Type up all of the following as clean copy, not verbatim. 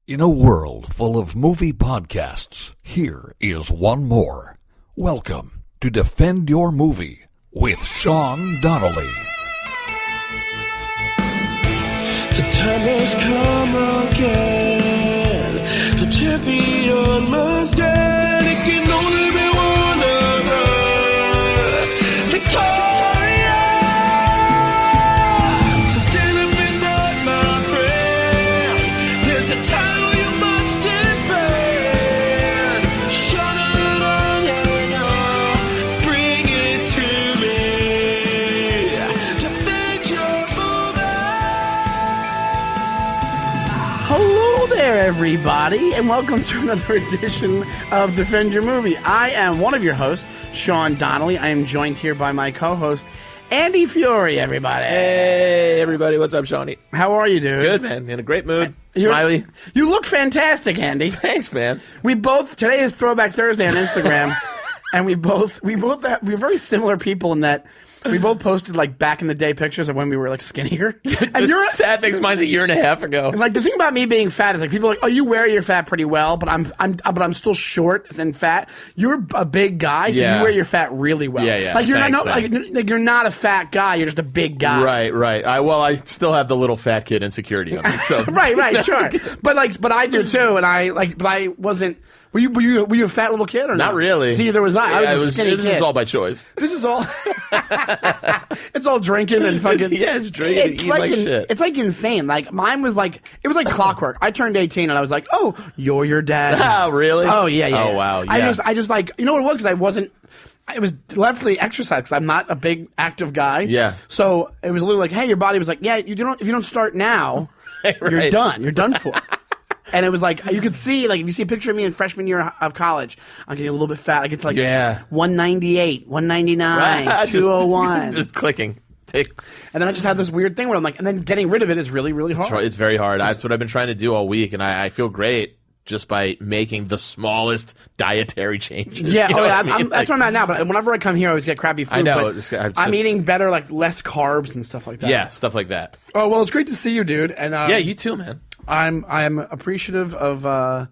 In a world full of movie podcasts, here is one more. Welcome to Defend Your Movie with Sean Donnelly. The time has come again. The champion must stand. It can only be one of us. Victorious. So stand up and fight, my friend. There's a title you must defend. Shut it on, bring it to me. Defend your movie. Hello there, everybody, and welcome to another edition of Defend Your Movie. I am one of your hosts, Sean Donnelly. I am joined here by my co-host, Andy Fiore, everybody. Hey, everybody. What's up, Shawnee? How are you, dude? Good, man. In a great mood. You're- Smiley. You look fantastic, Andy. Thanks, man. Today is Throwback Thursday on Instagram, and we're very similar people in that we both posted like back in the day pictures of when we were like skinnier. And The sad thing's mine's a year and a half ago. And, like, the thing about me being fat is like people are like, oh, you wear your fat pretty well, but I'm still short and fat. You're a big guy, so Yeah. you wear your fat really well. Yeah. Like you're Thanks, not like you're not a fat guy. You're just a big guy. Right. I still have the little fat kid insecurity on me. So. Right, sure. But I do too, and I wasn't. Were you a fat little kid or not? Not really. See, there was I. I was a skinny kid. This is all by choice. This is all. It's all drinking and fucking. Yeah, it's drinking and eating like shit. It's like insane. Like mine was like it was like clockwork. I turned 18 and I was like, oh, you're your dad. Oh, really? Oh yeah. Oh, wow. Yeah. I just like you know what it was because I wasn't. It was definitely exercise because I'm not a big active guy. Yeah. So it was literally like, hey, your body was like, yeah, if you don't start now, you're Right. done. You're done for. And it was like, you could see, like, if you see a picture of me in freshman year of college, I'm getting a little bit fat. I get to, like, 198, 199, 201. Just clicking. And then I just have this weird thing where I'm like, and then getting rid of it is really, really hard. It's very hard. That's what I've been trying to do all week, and I feel great just by making the smallest dietary changes. Yeah, You know what I mean? that's where I'm at now. But whenever I come here, I always get crappy food. I know. But I'm eating better, like, less carbs and stuff like that. Yeah, stuff like that. Oh, well, it's great to see you, dude. And Yeah, you too, man. I'm appreciative of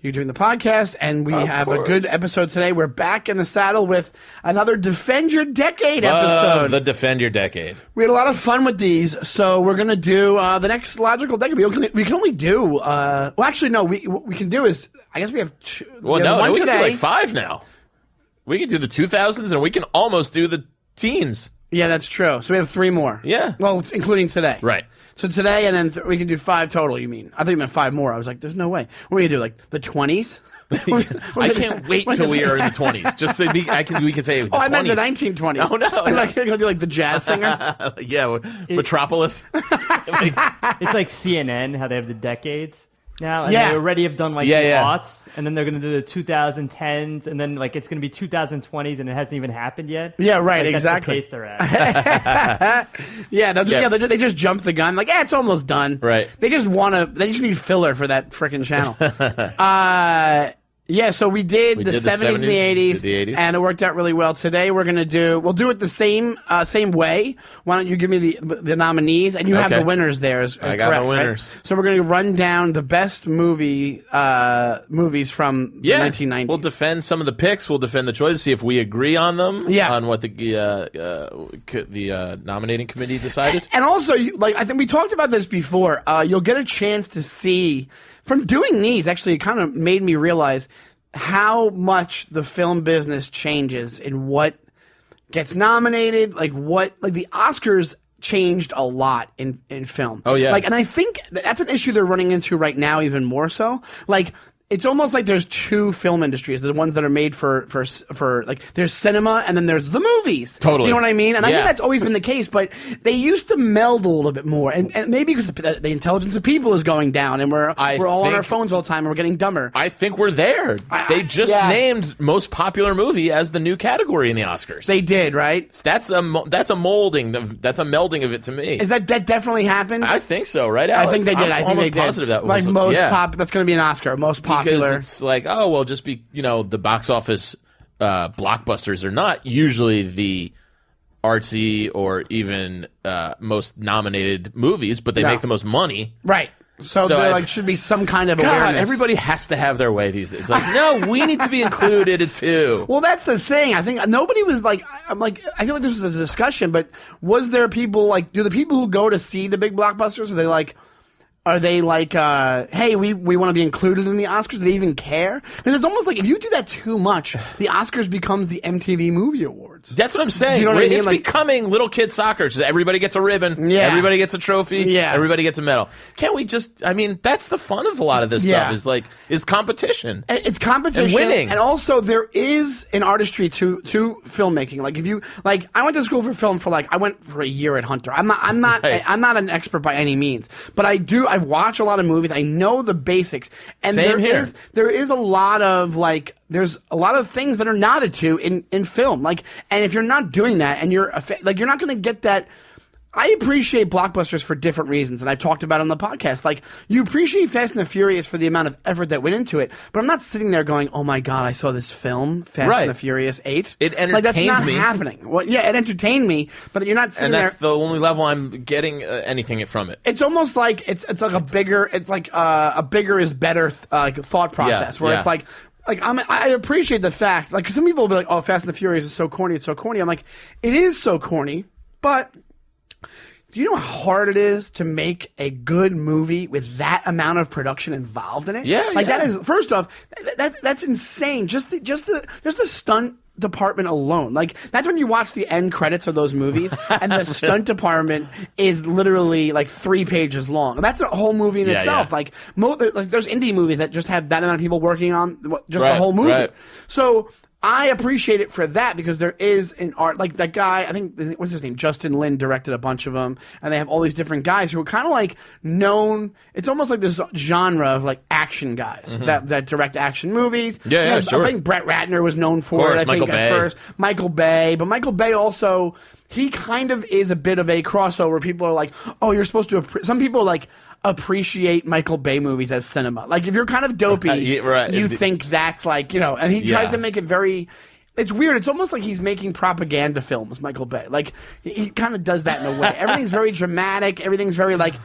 you doing the podcast, and we have a course. good episode today. We're back in the saddle with another Defend Your Decade episode. The Defend Your Decade. We had a lot of fun with these, so we're gonna do the next logical decade. We can only do. Well, actually, no. What we can do is, I guess we have. Well, we have one we can today. do like 5 now. We can do the 2000s, and we can almost do the teens. Yeah, that's true. So we have 3 more. Yeah. Well, including today. Right. So today, and then we can do 5 total, you mean? I thought you meant 5 more. I was like, there's no way. What are we going to do, like the 20s? I can't wait till we are in the 20s. Just so we can say the 20s. I meant the 1920s. Oh, no. Like, you're going to do like the jazz singer? Yeah, Metropolis. It's like CNN, how they have the decades now. And Yeah. they already have done like Yeah, the yeah. aughts, and then they're going to do the 2010s, and then like it's going to be 2020s, and it hasn't even happened yet. Yeah, right, Like, exactly. That's the pace they're at. Yeah, they just jump the gun. Like, it's almost done. Right. They just need filler for that frickin' channel. Yeah, so we did the 70s and the 80s, did the 80s. and it worked out really well. Today we'll do it the same way. Why don't you give me the nominees, and you have Okay. the winners there. I got correct, the winners. Right? So we're going to run down the best movies from the 1990s. We'll defend some of the picks. We'll defend the choices. See if we agree on them. Yeah. On what the nominating committee decided. And also, I think we talked about this before. You'll get a chance to see from doing these. Actually, it kind of made me realize how much the film business changes in what gets nominated. Like the Oscars changed a lot in film. Oh, yeah. And I think that's an issue they're running into right now, even more so. It's almost like there's 2 film industries. The ones that are made for like there's cinema and then there's the movies. Totally. You know what I mean? And I Yeah. think that's always been the case, but they used to meld a little bit more. And maybe because the intelligence of people is going down and we're all on our phones all the time and we're getting dumber. I think we're there. They just named most popular movie as the new category in the Oscars. They did, right? That's a molding. That's a melding of it to me. Is that definitely happened? I think so, right, I Alex? think they did. I'm I think almost they did. positive that was like most yeah. that's going to be an Oscar. Most popular. Because it's like, oh, well, just be, the box office blockbusters are not usually the artsy or even most nominated movies, but they make the most money. Right. So there like should be some kind of awareness. Everybody has to have their way these days. Like, no, we need to be included too. Well, that's the thing. I think nobody was like, I feel like this was a discussion, but was there people like, do the people who go to see the big blockbusters, are they like, hey, we want to be included in the Oscars? Do they even care? Because it's almost like if you do that too much, the Oscars becomes the MTV Movie Awards. That's what I'm saying. You know what I mean? It's becoming little kid soccer. So everybody gets a ribbon. Yeah. Everybody gets a trophy. Yeah. Everybody gets a medal. Can't we just? I mean, that's the fun of a lot of this stuff. Is competition. It's competition and winning. and also there is an artistry to filmmaking. Like if you I went to school for film I went for a year at Hunter. I'm not Right. I'm not an expert by any means, but I watch a lot of movies. I know the basics, and Same here. there is a lot of there's a lot of things that are nodded to in film. And if you're not doing that, and you're you're not going to get that. I appreciate blockbusters for different reasons, and I've talked about it on the podcast. Like, you appreciate Fast and the Furious for the amount of effort that went into it, but I'm not sitting there going, "Oh my god, I saw this film, Fast and the Furious 8." It entertained like, that's not me. happening. Well, yeah, it entertained me, but you're not sitting And that's there. the only level I'm getting anything from it. It's almost like it's like a bigger is better thought process where it's like I appreciate the fact, like, some people will be like, "Oh, Fast and the Furious is so corny, it's so corny." I'm like, it is so corny, but do you know how hard it is to make a good movie with that amount of production involved in it? Yeah, that is, first off, that's insane. Just the stunt department alone. Like, that's when you watch the end credits of those movies, and the stunt department is literally like 3 pages long. That's a whole movie in itself. Yeah. Like there's indie movies that just have that amount of people working on just the whole movie. Right. So I appreciate it for that, because there is an art, like that guy, I think, what's his name? Justin Lin directed a bunch of them, and they have all these different guys who are kind of like known. It's almost like this genre of like action guys that direct action movies. Yeah, sure. I think Brett Ratner was known for Of course, it. I think Michael at Bay. first. Michael Bay. But Michael Bay also, he kind of is a bit of a crossover. People are like, oh, you're supposed to, some people like appreciate Michael Bay movies as cinema. Like, if you're kind of dopey, you think that's like, and he tries to make it very, it's weird. It's almost like he's making propaganda films, Michael Bay. Like, he kind of does that in a way. Everything's very dramatic. Everything's very like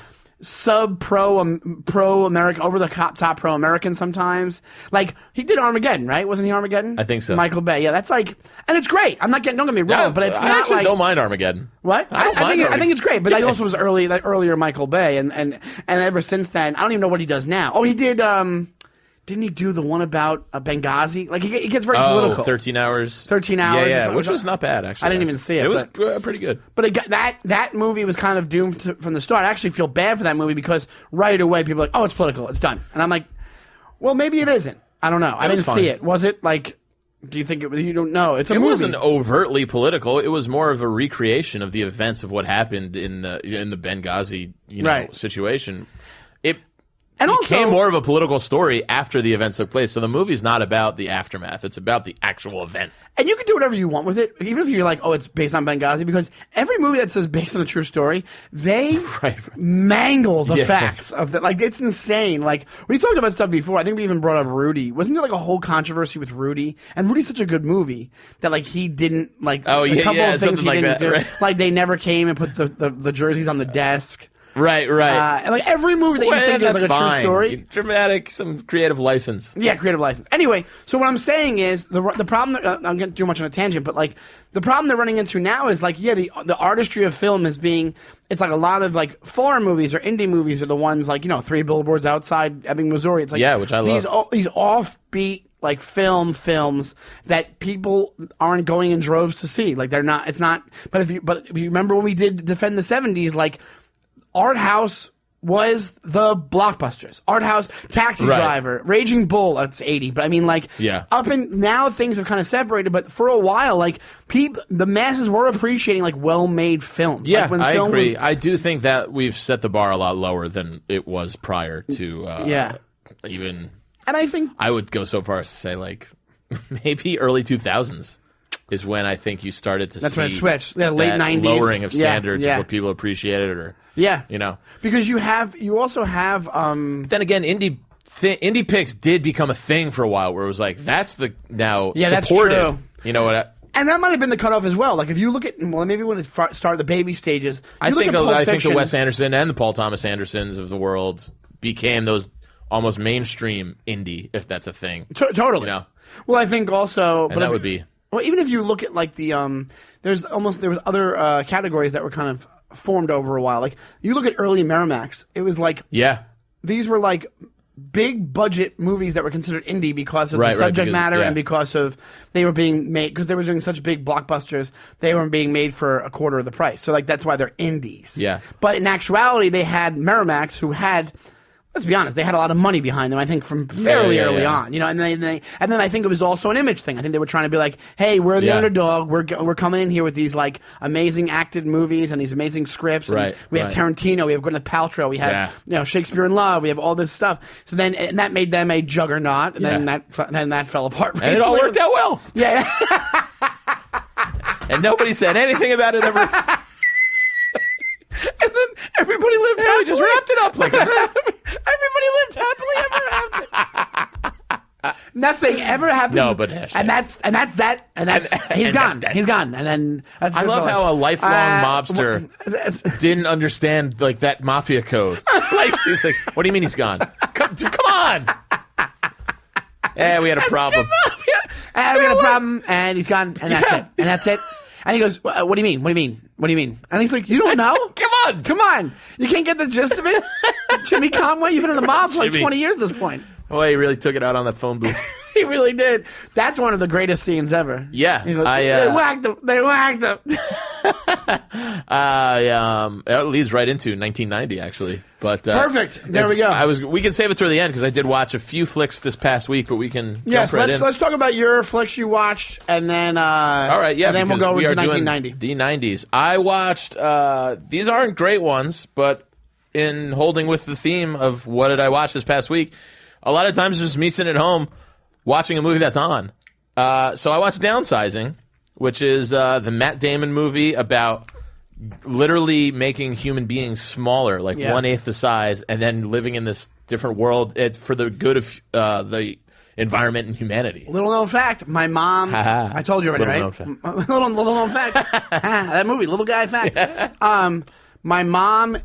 pro American, over the top pro American sometimes. Like, he did Armageddon, right? Wasn't he Armageddon? I think so. Michael Bay. Yeah, that's like, and it's great. Don't get me wrong, but it's I not actually like, don't mind Armageddon. what? I think it's great, but that also was earlier Michael Bay, and ever since then, I don't even know what he does now. Oh, he did. Didn't he do the one about Benghazi? Like, he gets very political. 13 hours. 13 hours. Yeah, or which something. was not bad, actually. I didn't even see it. It was but pretty good. But that movie was kind of doomed from the start. I actually feel bad for that movie, because right away people are like, oh, it's political, it's done. And I'm like, well, maybe it isn't. I don't know. I didn't see it. Was it like? Do you think it was? You don't know. It's a movie. It wasn't overtly political. It was more of a recreation of the events of what happened in the Benghazi situation. It became more of a political story after the events took place. So the movie's not about the aftermath. It's about the actual event. And you can do whatever you want with it, even if you're like, oh, it's based on Benghazi, because every movie that says based on a true story, they mangle the facts of that. Like, it's insane. Like, we talked about stuff before. I think we even brought up Rudy. Wasn't there like a whole controversy with Rudy? And Rudy's such a good movie that like he didn't like a couple of things he didn't do. Right? Like, they never came and put the jerseys on the desk. Right. And like every movie that you think is like a true story, dramatic, some creative license. Yeah, creative license. Anyway, so what I'm saying is the problem. I'm getting too much on a tangent, but like the problem they're running into now is like, the artistry of film is being. It's like a lot of like foreign movies or indie movies are the ones like 3 Billboards Outside Ebbing, Missouri. It's like which I love. These offbeat like films that people aren't going in droves to see. Like, they're not. It's not. But if you remember when we did Defend the 70s, like. Art House was the blockbusters. Art House, Taxi Driver, Raging Bull. That's 80, but I mean, like, up and now things have kind of separated. But for a while, like, the masses were appreciating like well-made films. Yeah, like, when I film agree. Was, I do think that we've set the bar a lot lower than it was prior to. Even. And I think I would go so far as to say like maybe early 2000s. Is when I think you started to see when it switched. Yeah, late 90s. Lowering of standards of what people appreciated, or because you also have. Then again, indie picks did become a thing for a while, where it was like that's the now supported. That's true. You know what? And that might have been the cutoff as well. Like, if you look at, maybe when it started the baby stages. I think the Wes Anderson and the Paul Thomas Andersons of the world became those almost mainstream indie, if that's a thing. Totally. You know? Well, I think also, And that would be. Well, even if you look at like the there was other categories that were kind of formed over a while. Like you look at early Miramax, it was like these were like big budget movies that were considered indie because of the subject matter and because of they were being made because they were doing such big blockbusters. They weren't being made for a quarter of the price. So like that's why they're indies. Yeah. But in actuality, they had Miramax who had. Let's be honest, they had a lot of money behind them, I think, from fairly early on. You know, and then I think it was also an image thing. I think they were trying to be like, hey, we're the underdog. We're coming in here with these like amazing acted movies and these amazing scripts. And we have Tarantino, we have Gwyneth Paltrow, we have Shakespeare in Love, we have all this stuff. So then and that made them a juggernaut, and then that fell apart. And it all worked out well. Yeah. And nobody said anything about it ever. And then everybody lived happily. We just wrapped it up like that. Everybody lived happily ever after. Nothing ever happened. No, but and that's that. And that's he's gone. He's gone. And then that's I love how a lifelong mobster didn't understand like that mafia code. Like he's like, what do you mean he's gone? Come on. Yeah, we had a problem. We had a problem, and he's gone, and that's it. And that's it. And he goes, what do you mean? What do you mean? What do you mean? And he's like, you don't know? Come on. You can't get the gist of it? Jimmy Conway, you've been in the mob for like 20 years at this point. Oh, he really took it out on that phone booth. He really did. That's one of the greatest scenes ever. Yeah. He goes, they whacked him. They whacked him. It leads right into 1990, actually. But perfect. There we go. We can save it toward the end because I did watch a few flicks this past week, but we can jump right in. Let's talk about your flicks you watched, and then all right, yeah, and then we'll go into 1990. The 90s. I watched. These aren't great ones, but in holding with the theme of what did I watch this past week, a lot of times it's just me sitting at home watching a movie that's on. So I watched Downsizing, which is the Matt Damon movie about literally making human beings smaller, like 1/8 the size, and then living in this different world. It's for the good of the environment and humanity. Little known fact, my mom, I told you already, right? Little known fact. That movie, little guy fact. My mom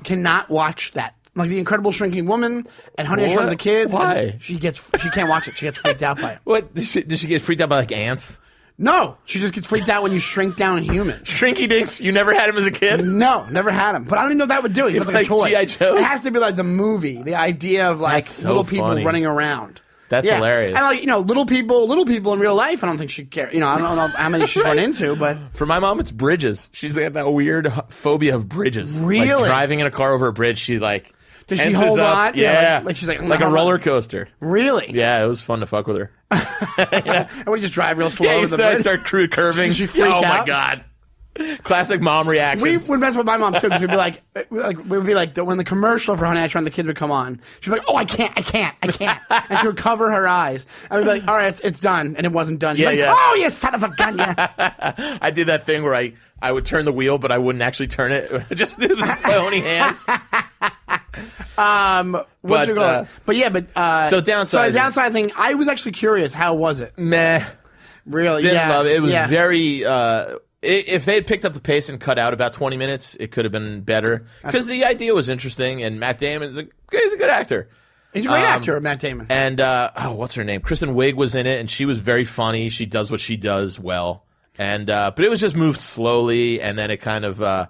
cannot watch that. Like The Incredible Shrinking Woman and Honey, I Shrunk the Kids. Why? She can't watch it. She gets freaked out by it. What? Does she get freaked out by like ants? No, she just gets freaked out when you shrink down in humans. Shrinky Dinks, you never had him as a kid? No, never had him. But I don't even know what that would do. He's like a toy. G.I. Joe? It has to be like the movie, the idea of like little people running around. That's hilarious. And like, little people in real life, I don't think she'd care. I don't know how many she's run into, but for my mom, it's bridges. She's got that weird phobia of bridges. Really? Like driving in a car over a bridge, she like does she hold on? Yeah. Like she's like a roller coaster. Really? Yeah, it was fun to fuck with her. And when you just drive real slow, I start cruising. Did she freak out? Oh my god! Classic mom reactions. We would mess with my mom too because we'd be like when the commercial for Honey, I Shrunk the Kids would come on, she'd be like, "Oh, I can't," and she would cover her eyes. And we'd be like, "All right, it's done," and it wasn't done. She'd be like, "Oh, you son of a gun!" Yeah. I did that thing where I would turn the wheel, but I wouldn't actually turn it. Just do the phony hands. So Downsizing. I was actually curious. How was it? Meh. Really? Didn't love it. It was very. If they had picked up the pace and cut out about 20 minutes, it could have been better because the idea was interesting. And Matt Damon he's a good actor. He's a great actor, Matt Damon. And what's her name? Kristen Wiig was in it, and she was very funny. She does what she does well. And but it was just moved slowly, and then it kind of.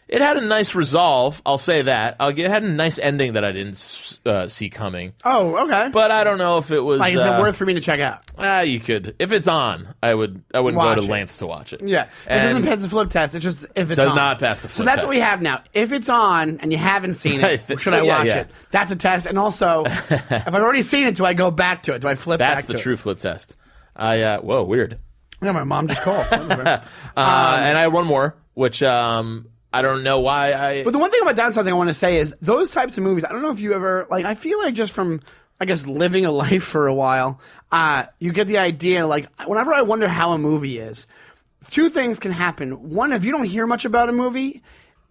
It had a nice resolve, I'll say that. It had a nice ending that I didn't see coming. Oh, okay. But I don't know if it was... Like, is it worth for me to check out? You could. If it's on, I wouldn't go to lengths to watch it. Yeah. It doesn't pass the flip test. It's just if it's on. Does not pass the flip test. So that's what we have now. If it's on and you haven't seen it, should I watch it? That's a test. And also, if I've already seen it, do I go back to it? Do I flip back to it? That's the true flip test. Whoa, weird. Yeah, my mom just called. And I have one more, which... I don't know why But the one thing about Downsizing I want to say is those types of movies, I don't know if you ever, like, I feel like just from, I guess, living a life for a while, you get the idea, like, whenever I wonder how a movie is, two things can happen. One, if you don't hear much about a movie,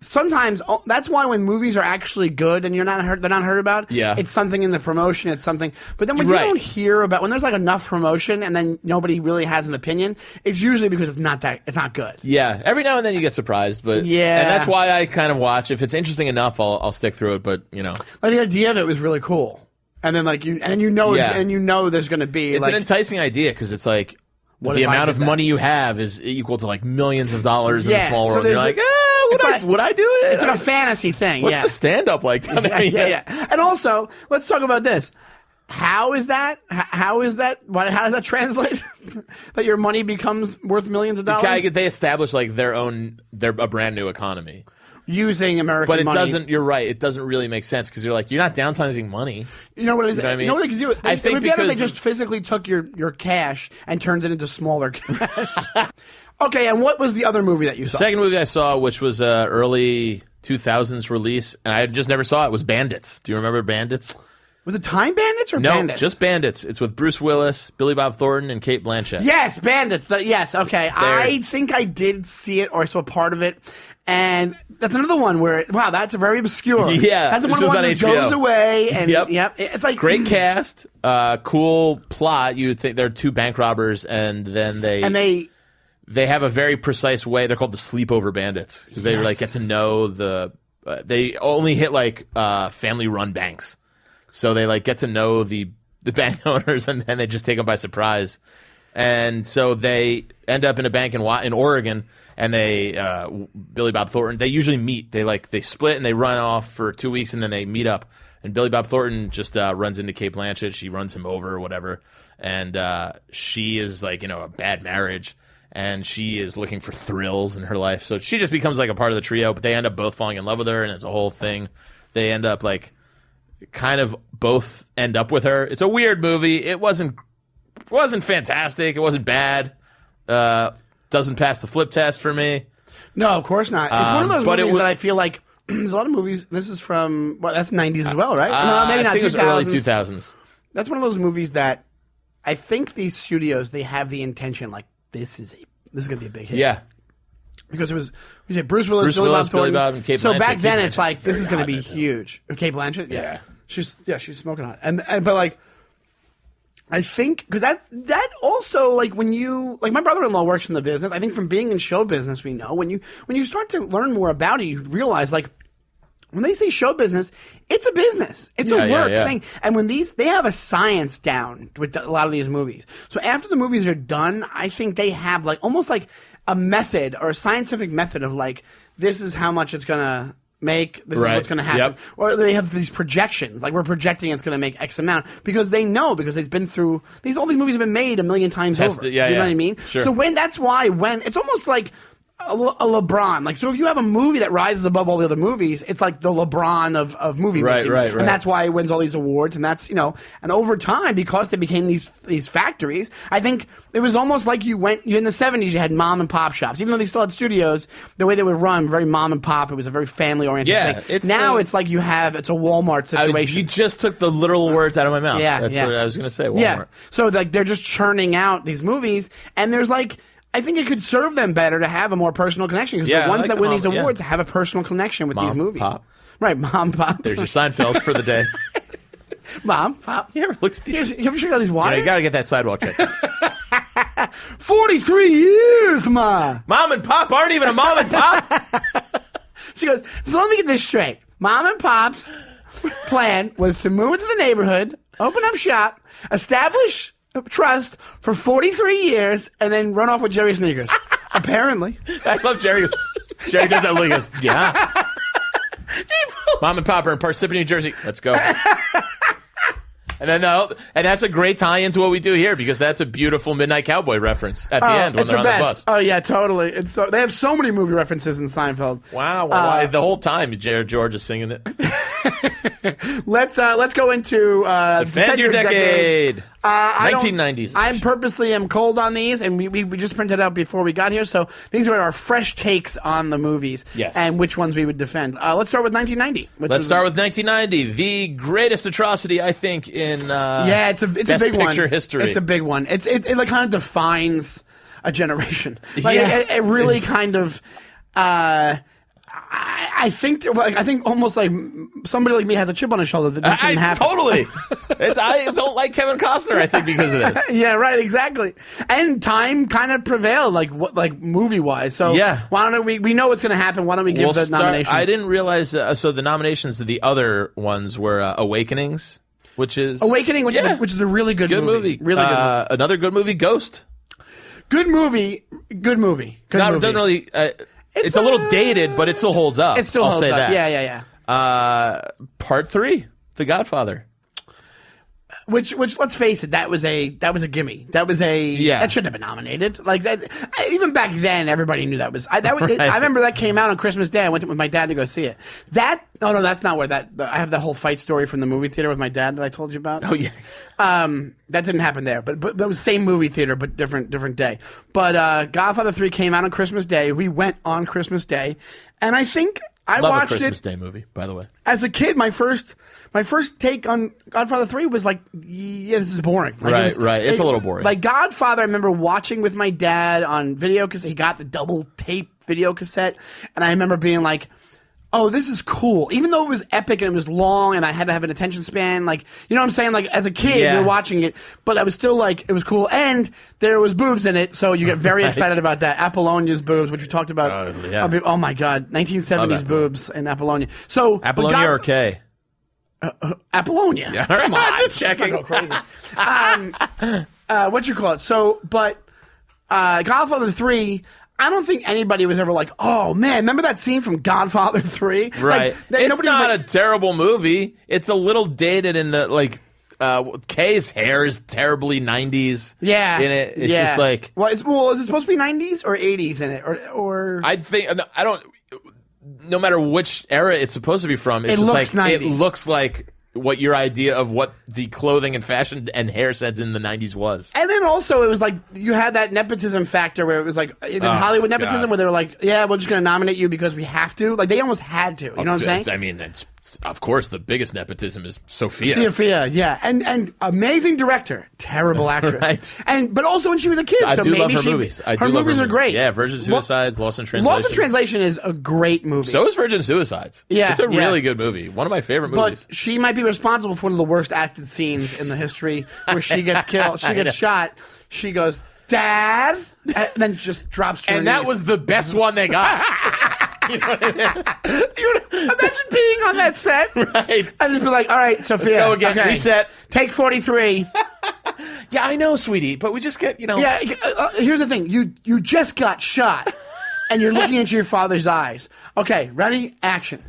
sometimes that's why when movies are actually good and they're not heard about, yeah. it's something in the promotion, it's something. But then when you don't hear about, when there's like enough promotion and then nobody really has an opinion, it's usually because it's not good. Yeah, every now and then you get surprised, but yeah, and that's why I kind of watch. If it's interesting enough, I'll stick through it. But like the idea of it was really cool, and then like you know there's going to be. It's an enticing idea because it's like the amount of money you have is equal to like millions of dollars in a small world. You're like, would I do it? It's like a fantasy thing. What's the stand-up like? Yeah. And also, let's talk about this. How is that? How does that translate? That your money becomes worth millions of dollars? They establish like a brand new economy using American money. But it doesn't. You're right. It doesn't really make sense because you're not downsizing money. You know what it is? You know what I mean? You know what they could do? I think it would be better if they just physically took your cash and turned it into smaller cash. Okay, and what was the other movie that you saw? The second movie I saw, which was early 2000s release, and I just never saw it, was Bandits. Do you remember Bandits? Was it Time Bandits or Bandits? No, just Bandits. It's with Bruce Willis, Billy Bob Thornton, and Cate Blanchett. Yes, Bandits. Yes, okay. I think I did see it, or I saw part of it. And that's another one where, wow, that's very obscure. Yeah. That's one that goes away. And yep. It's like great cast, cool plot. You would think they're two bank robbers, and then they have a very precise way. They're called the sleepover bandits because they like get to know they only hit like family-run banks, so they like get to know the bank owners, and then they just take them by surprise. And so they end up in a bank in Oregon, and Billy Bob Thornton. They usually meet. They split and they run off for 2 weeks, and then they meet up. And Billy Bob Thornton just runs into Cate Blanchett. She runs him over or whatever, and she is like a bad marriage. And she is looking for thrills in her life. So she just becomes like a part of the trio, but they end up both falling in love with her, and it's a whole thing. They end up like kind of both end up with her. It's a weird movie. It wasn't fantastic. It wasn't bad. Doesn't pass the flip test for me. No, of course not. It's one of those movies that I feel like there's a lot of movies. This is from, that's 90s as well, right? No, maybe not. I think 2000s. It was early 2000s. That's one of those movies that I think these studios, they have the intention like, this is going to be a big hit. Yeah. Because we said Bruce Willis, Billy Bob, and Cate Blanchett. So back then it's like, this is going to be huge. Cate Blanchett? Yeah. She's smoking hot. But like, I think, because that also, like, when you, like, my brother-in-law works in the business. I think from being in show business, we know, when you start to learn more about it, you realize, like, when they say show business, it's a business. It's a work thing. And when they have a science down with a lot of these movies. So after the movies are done, I think they have like almost like a method or a scientific method of like, this is how much it's going to make, this is what's going to happen. Yep. Or they have these projections, like we're projecting it's going to make X amount because they know, because they've been through all these movies have been made a million times over. You know what I mean? Sure. So that's why it's almost like a LeBron. Like, so if you have a movie that rises above all the other movies, it's like the LeBron of movie making. Right. And that's why it wins all these awards. And that's, and over time, because they became these factories, I think it was almost like you in the 70s, you had mom and pop shops. Even though they still had studios, the way they would run, very mom and pop, it was a very family oriented thing. It's like it's a Walmart situation. You just took the literal words out of my mouth. That's what I was going to say, Walmart. Yeah. So like they're just churning out these movies, and there's like, I think it could serve them better to have a more personal connection, because the ones that win these awards have a personal connection with these movies. Pop. Right, mom, pop. There's your Seinfeld for the day. Mom, pop. You ever looked at these? You ever checked out these wires? You got to get that sidewalk checked out. 43 years, Ma. Mom and Pop aren't even a mom and pop. She goes, so let me get this straight. Mom and Pop's plan was to move into the neighborhood, open up shop, establish trust for 43 years, and then run off with Jerry sneakers. Apparently. I love Jerry. Jerry does that look. He goes, yeah. Mom and Pop are in Parsippany, New Jersey. Let's go. And that's a great tie into what we do here, because that's a beautiful Midnight Cowboy reference at the end when they're on the bus. Oh yeah, totally. They have so many movie references in Seinfeld. Wow, the whole time Jared George is singing it. Let's go into Defend Your Decade. 1990s. I purposely am cold on these, and we just printed out before we got here, so these are our fresh takes on the movies. Yes. And which ones we would defend. Let's start with 1990. Let's start with 1990, the greatest atrocity, I think, in it's a big one. Picture history. It's a big one. It like kind of defines a generation. Like it really kind of. I I think almost like somebody like me has a chip on his shoulder that this didn't happen. Totally. I don't like Kevin Costner, I think, because of this. Yeah, right, exactly. And time kind of prevailed, like movie wise. So why don't we know what's going to happen? Why don't we give the nominations? I didn't realize. So the nominations to the other ones were Awakenings, which is which is a really good movie. Really good movie. Another good movie, Ghost. Good movie. Doesn't really. It's a little dated, but it still holds up. It still holds up. That. Yeah. Part 3, The Godfather. Which let's face it, that was a gimme. That shouldn't have been nominated. Like that, even back then, everybody knew that was. I remember that came out on Christmas Day. I went with my dad to go see it. No, that's not where I have that whole fight story from the movie theater with my dad that I told you about. Oh yeah. That didn't happen there, but that was same movie theater, but different day. But Godfather 3 came out on Christmas Day. We went on Christmas Day, and I think I Love watched a Christmas Day movie, by the way. As a kid, my first take on Godfather 3 was like, yeah, this is boring. Like, right. It's a little boring. Like Godfather, I remember watching with my dad on video because he got the double tape video cassette, and I remember being like, oh, this is cool. Even though it was epic and it was long and I had to have an attention span, like, you know what I'm saying? Like, as a kid, you're watching it, but I was still like, it was cool. And there was boobs in it, so you get very excited about that. Apollonia's boobs, which we talked about. Oh my God. 1970s boobs in Apollonia. So, Apollonia or K? Apollonia. Yeah, come on. just checking. Let's not go crazy. What you call it? So, but Godfather 3... I don't think anybody was ever like, oh, man, remember that scene from Godfather 3? Right. Like, it's not a terrible movie. It's a little dated in the, like, Kay's hair is terribly 90s in it. It's just like... Well, is it supposed to be 90s or 80s in it? Or I think... I don't... No matter which era it's supposed to be from, it's just like... 90s. It looks like what your idea of what the clothing and fashion and hair sets in the 90s was. And then also it was like you had that nepotism factor where it was like in Hollywood nepotism where they were like, yeah, we're just going to nominate you because we have to. Like they almost had to. You know what I'm saying? I mean, it's, of course, the biggest nepotism is Sophia. Sophia, yeah. And amazing director, terrible actress. Right. But also when she was a kid. I so do maybe love her movies. Her movies are great. Yeah, Virgin Suicides, Lost in Translation. Lost in Translation is a great movie. So is Virgin Suicides. Yeah. It's a really good movie. One of my favorite movies. But she might be responsible for one of the worst acted scenes in the history where she gets killed. She gets shot. She goes, Dad, and then just drops to her And that knees. was the best one they got. You know what I mean? Imagine being on that set. Right. And just be like, all right, Sophia. Let's go again. Okay. Reset. Take 43. Yeah, I know, sweetie, but we just get, Yeah, here's the thing. You just got shot, and you're looking into your father's eyes. Okay, ready? Action.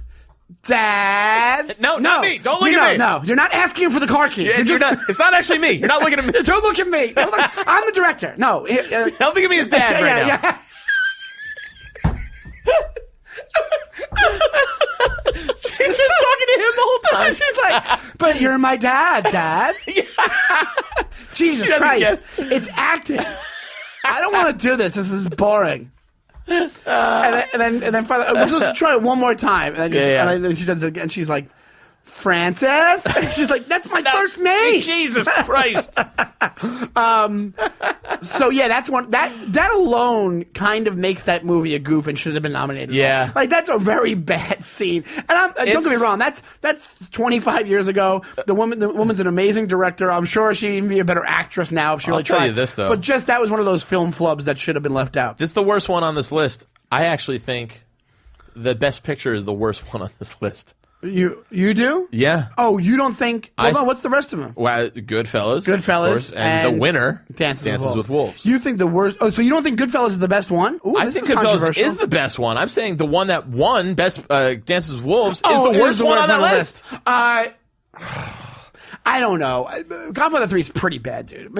Dad. No, not me. Don't look at me. No, you're not asking him for the car keys. You're not, it's not actually me. You're not looking at me. Don't look at me. I'm the director. No. Don't think of me as dad right now. Yeah. She's just talking to him the whole time. She's like, but you're my Dad. Jesus Christ. It's acting. I don't want to do this. This is boring. And then finally, we're supposed to try it one more time. And then she does it again. She's like, Francis? And she's like, that's my first name. Jesus Christ. So yeah, that's one that alone kind of makes that movie a goof and should have been nominated. Yeah. Like that's a very bad scene. And don't get me wrong, that's 25 years ago. The woman's an amazing director. I'm sure she'd even be a better actress now if she really tried. I'll tell you this though. But just that was one of those film flubs that should have been left out. This is the worst one on this list. I actually think the Best Picture is the worst one on this list. You do? Yeah. Oh, you don't think? Well, no. What's the rest of them? Well, Goodfellas. Goodfellas, and the winner, Dances with Wolves. You think the worst? Oh, so you don't think Goodfellas is the best one? Ooh, I think Goodfellas is the best one. I'm saying the one that won Best Dances with Wolves is the worst one on that list. I don't know. Godfather 3 is pretty bad, dude.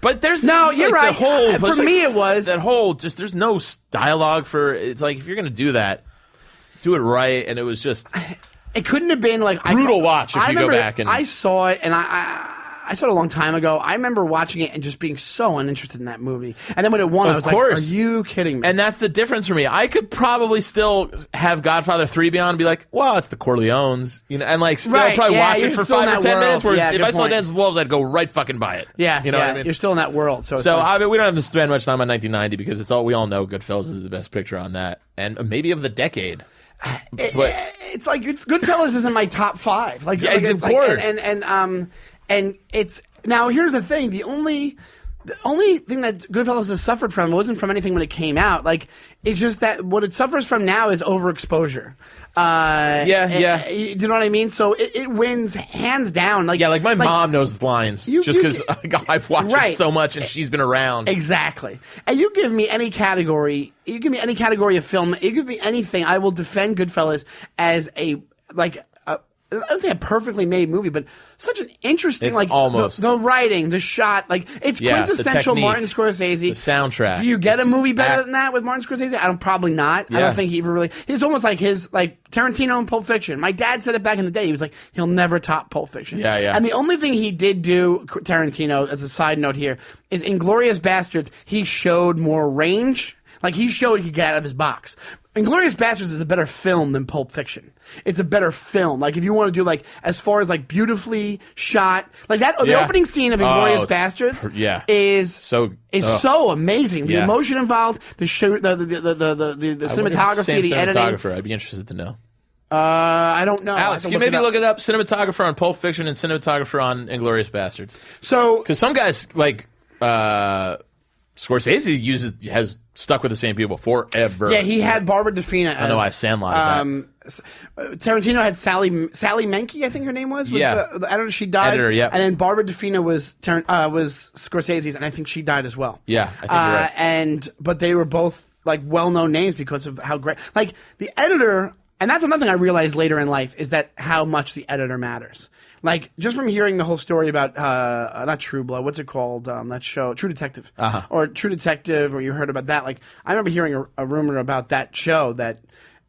But there's you're right. For me, it was that whole just there's no dialogue for. It's like if you're gonna do that. Do it right, and it was just... It couldn't have been like... Brutal watch if you go back and... I saw it, and I saw it a long time ago. I remember watching it and just being so uninterested in that movie. And then when it won, I was like, are you kidding me? And that's the difference for me. I could probably still have Godfather 3 be on and be like, well, it's the Corleones. And like still probably watch it for 5 or 10 minutes, whereas if I saw Dances with Wolves, I'd go right fucking by it. Yeah, you know what I mean? You're still in that world. So I mean, we don't have to spend much time on 1990 because we all know Goodfellas is the best picture on that. And maybe of the decade. It's like Goodfellas is in my top 5. Like, yeah, like, of course. And it's now. Here's the thing: the only thing that Goodfellas has suffered from wasn't from anything when it came out. Like, it's just that what it suffers from now is overexposure. Yeah. Do you know what I mean? So it wins hands down. Like, like my mom knows the lines just because I've watched it so much and she's been around. Exactly. And you give me any category, of film, you give me anything, I will defend Goodfellas as I would say a perfectly made movie, but such an interesting, it's like almost the writing, the shot, like it's quintessential Martin Scorsese. The soundtrack. Do you get a movie better than that with Martin Scorsese? Probably not. Yeah. I don't think he ever really. It's almost like Tarantino and Pulp Fiction. My dad said it back in the day. He was like, he'll never top Pulp Fiction. Yeah. And the only thing he did do, Tarantino, as a side note here, is Inglourious Basterds. He showed more range. Like, he showed he could get out of his box. Inglourious Basterds is a better film than Pulp Fiction. It's a better film. Like, if you want to do, like, as far as, like, beautifully shot, like that, the opening scene of Inglourious Basterds is so amazing. The emotion involved, the cinematography, the editing. Cinematographer, I'd be interested to know. I don't know. Alex, can you maybe look it up? Cinematographer on Pulp Fiction and cinematographer on Inglourious Basterds. So, because some guys, like, Scorsese has stuck with the same people forever. Yeah, he had Barbara DeFina. I know I sandlotted that. Tarantino had Sally Menke, I think her name was. The editor. She died. Editor, yeah. And then Barbara DeFina was Scorsese's, and I think she died as well. Yeah, I think you're right. But they were both like well-known names because of how great. Like the editor, and that's another thing I realized later in life is that how much the editor matters. Like, just from hearing the whole story about, not True Blood, what's it called, that show, True Detective. Or True Detective, or you heard about that. Like, I remember hearing a rumor about that show that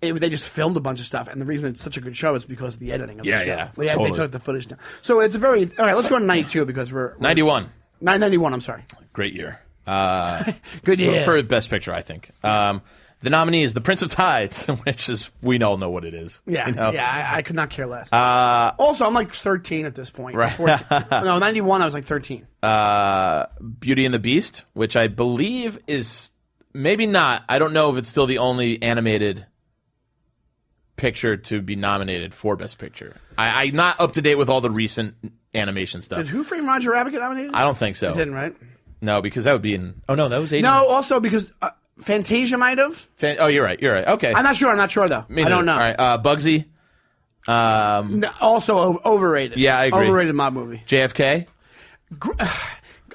they just filmed a bunch of stuff, and the reason it's such a good show is because of the editing of the show. Yeah, They took the footage down. So it's a very, all right, let's go to 92 because we're 91. 91, I'm sorry. Great year. Good year. For Best Picture, I think. The nominees, The Prince of Tides, which is, we all know what it is. Yeah, you know? I could not care less. Also, I'm like 13 at this point. Right. No, 91, I was like 13. Beauty and the Beast, which I believe is, maybe not, I don't know if it's still the only animated picture to be nominated for Best Picture. I'm not up to date with all the recent animation stuff. Did Who Framed Roger Rabbit get nominated? I don't think so. It didn't, right? No, because that would be in, oh no, that was 80. No, also because... Fantasia might have. Oh, you're right. Okay. I'm not sure though. I don't know. All right. Bugsy. Also overrated. Yeah, I agree. Overrated mob movie. JFK.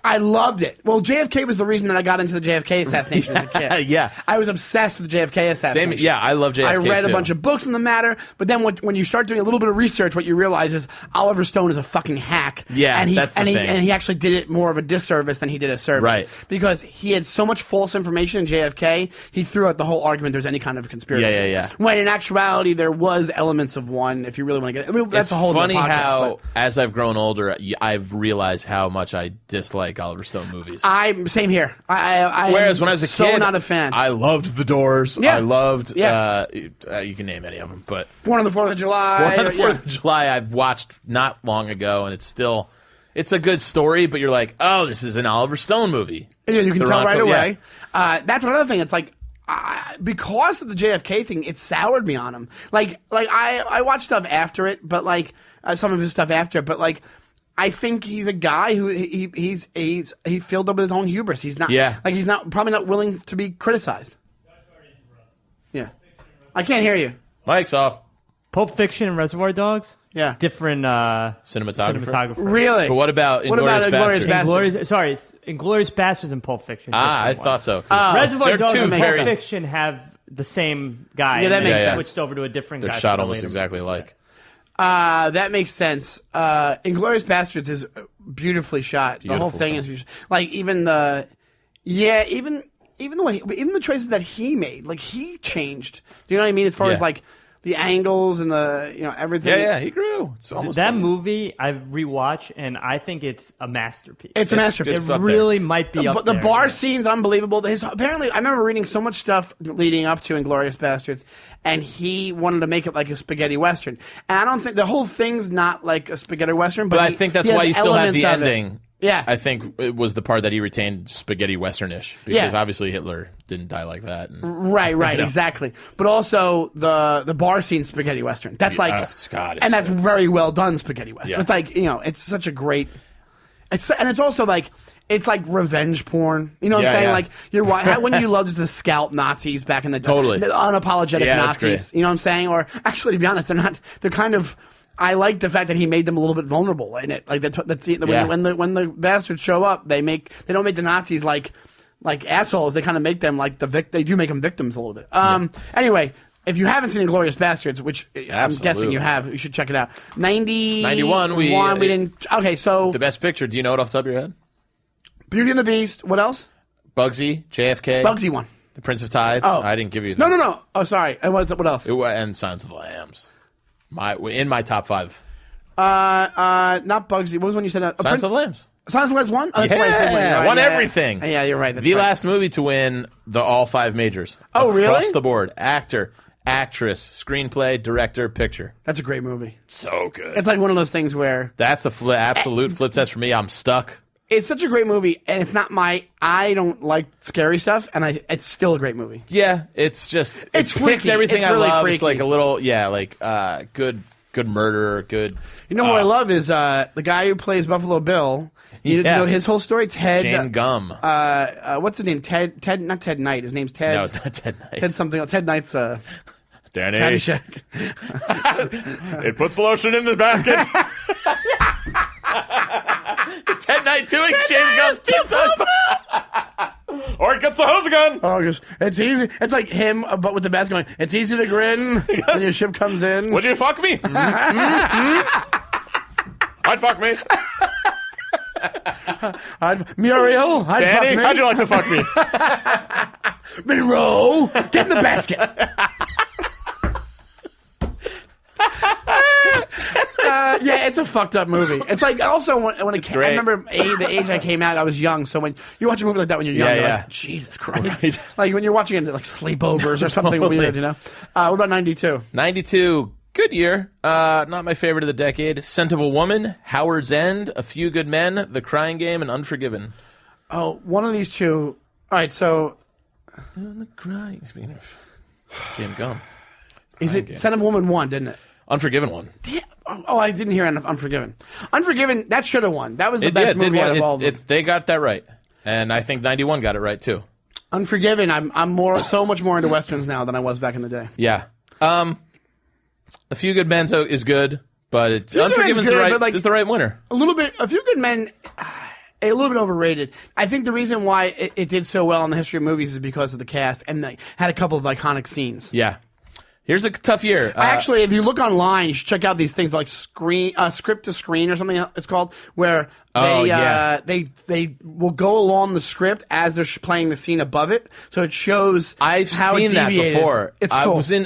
I loved it. Well, JFK was the reason that I got into the JFK assassination as a kid. Yeah. I was obsessed with the JFK assassination. I love JFK I read too. a bunch of books on the matter, but then when you start doing a little bit of research, what you realize is Oliver Stone is a fucking hack. Yeah, and that's the thing. And he actually did it more of a disservice than he did a service. Right. Because he had so much false information in JFK, he threw out the whole argument there's any kind of conspiracy. Yeah. When in actuality, there was elements of one, if you really want to get it. That's a whole funny podcast, how, as I've grown older, I've realized how much I dislike Oliver Stone movies. Same here. Whereas when I was a kid, so not a fan. I loved The Doors. Yeah. I loved, Yeah. you can name any of them, but Born on the 4th of July. Born on the 4th of July I've watched not long ago, and it's a good story, but you're like, oh, this is an Oliver Stone movie. Yeah, you can tell right away. Yeah. That's another thing. It's like, because of the JFK thing, it soured me on him. Like I watched stuff after it, but like some of his stuff after it, but like I think he's a guy who he filled up with his own hubris. He's not like he's probably not willing to be criticized. Yeah, I can't hear you. Mic's off. Pulp Fiction and Reservoir Dogs. Yeah, different cinematographer. Really? But what about Inglourious Basterds? Inglourious Basterds and Pulp Fiction. I thought so. Reservoir Dogs and Pulp very... Fiction have the same guy. Yeah, that makes sense. Switched over to a different guy. They're shot almost exactly alike. That makes sense. Inglourious Basterds is beautifully shot. The whole thing is like even the choices that he made, like he changed. Do you know what I mean? As far as like the angles and the everything. Yeah, he grew. It's almost that movie I rewatch and I think it's a masterpiece. It's a masterpiece. It really might be up there. The bar yeah. scene's unbelievable. Apparently, I remember reading so much stuff leading up to Inglourious Basterds, and he wanted to make it like a spaghetti western. And I don't think the whole thing's not like a spaghetti western, but I think that's why you still have the ending. Yeah. I think it was the part that he retained spaghetti westernish because obviously Hitler didn't die like that. Right, exactly. But also the bar scene spaghetti western. That's like, and that's very well done spaghetti western. Yeah. It's like, it's such a great. It's also like. It's like revenge porn. You know what I'm saying? Yeah. Like, when you loved to scalp Nazis back in the time. Totally. The unapologetic Nazis. Great. You know what I'm saying? Or actually, to be honest, they're kind of, I like the fact that he made them a little bit vulnerable in it. Like, when the bastards show up, they don't make the Nazis like assholes. They kind of make them like they do make them victims a little bit. Anyway. If you haven't seen Inglourious Bastards, which I'm guessing you have, you should check it out. 91, we didn't. Okay, so the best picture. Do you know it off the top of your head? Beauty and the Beast. What else? Bugsy, JFK. Bugsy won. The Prince of Tides. Oh. I didn't give you that. No. Oh, sorry. And what else? And Silence of the Lambs. In my top 5. Not Bugsy. What was one you said? Silence of the Lambs. Silence of the Lambs won? Oh, that's right. Right, won everything. Yeah, you're right. That's the right. last movie to win all 5 majors. Oh, really? Across the board. Actor, actress, screenplay, director, picture. That's a great movie. So good. It's like one of those things where... That's a absolute flip test for me. I'm stuck. It's such a great movie, and it's not I don't like scary stuff, and it's still a great movie. Yeah, it's just... It's it freaky. Picks everything it's I really love. freaky. It's like a little... Yeah, like good murder, good... You know who I love is the guy who plays Buffalo Bill. You know his whole story? Ted... Jane Gum. What's his name? Ted... Not Ted Knight. His name's Ted... No, it's not Ted Knight. Ted something else. Ted Knight's... Danny. Caddyshack. It puts the lotion in the basket. Ted Knight doing Jane Gum's or it gets the hose again. Oh, it's easy. It's like him, but with the basket going, it's easy to grin when your ship comes in. Would you fuck me? I'd fuck me. Muriel, I'd Danny, fuck me. how'd you like to fuck me? Monroe, get in the basket. Yeah, it's a fucked up movie. It's like also when it came, I remember the age I came out, I was young. So when you watch a movie like that when you're young, you're like, Jesus Christ. Right. Like when you're watching it like sleepovers or something weird, you know? What about 92? 92, good year. Not my favorite of the decade. Scent of a Woman, Howard's End, A Few Good Men, The Crying Game, and Unforgiven. Oh, one of these two. All right, so. The Crying. Speaking of Jane Gum. Is it Scent of a Woman won, didn't it? Unforgiven won. Damn. Oh, I didn't hear Unforgiven. Unforgiven, that should have won. That was the best movie out of all of them. They got that right. And I think 91 got it right, too. Unforgiven, I'm so much more into Westerns now than I was back in the day. Yeah. A Few Good Men is good, but Unforgiven is the right winner. A Few Good Men, a little bit overrated. I think the reason why it did so well in the history of movies is because of the cast, and they had a couple of iconic scenes. Yeah. Here's a tough year. Actually, if you look online, you should check out these things like script to screen or something it's called, where they will go along the script as they're playing the scene above it, so it shows. I've how seen that before. It's cool. I was in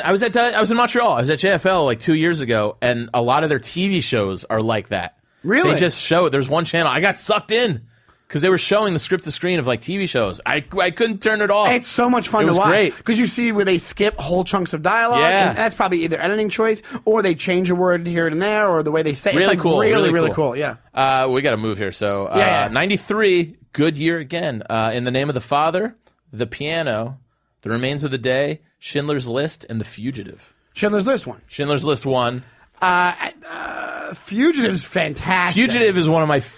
Montreal. I was at JFL like 2 years ago, and a lot of their TV shows are like that. Really? They just show it. There's one channel. I got sucked in. Because they were showing the script to screen of like TV shows. I couldn't turn it off. It's so much fun to watch. Great. Because you see where they skip whole chunks of dialogue. Yeah. And that's probably either editing choice or they change a word here and there or the way they say it. Really it's like cool. Really cool. Yeah. We got to move here. So 93, good year again. In the Name of the Father, The Piano, The Remains of the Day, Schindler's List, and The Fugitive. Schindler's List won. Schindler's List won. Fugitive's fantastic. Fugitive is